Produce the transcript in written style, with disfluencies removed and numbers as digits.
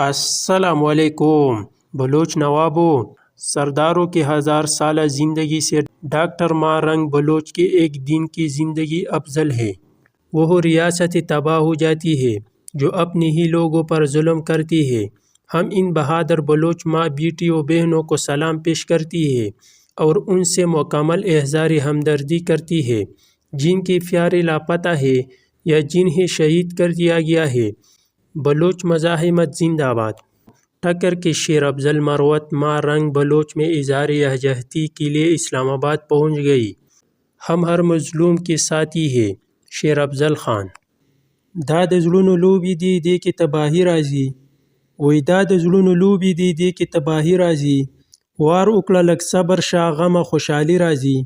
अस्सलामुअलैकुम। बलोच नवाबों, सरदारों की 1000 साल ज़िंदगी से डॉक्टर मारंग बलोच के एक दिन की ज़िंदगी अफजल है। वह रियासत तबाह हो जाती है जो अपने ही लोगों पर जुल्म करती है। हम इन बहादुर बलोच माँ बेटियों बहनों को सलाम पेश करती है और उनसे मुकम्मल इज़हार हमदर्दी करती है जिनके प्यारे लापता है या जिन्हें शहीद कर दिया गया है। बलोच मज़ाहिमत जिंदाबाद। टक्कर के शेर अफजल मरवत मारंग बलोच में इज़हार यहजहती के लिए इस्लामाबाद पहुँच गई। हम हर मजलूम के साथी है। शेर अफजल खान। دا د زړونو لوبې دي دې کې تباهي راځي وای دا د زړونو لوبې دي دې کې تباهي راځي وار وکړه لږ صبر شه غمه خوشحالي راځي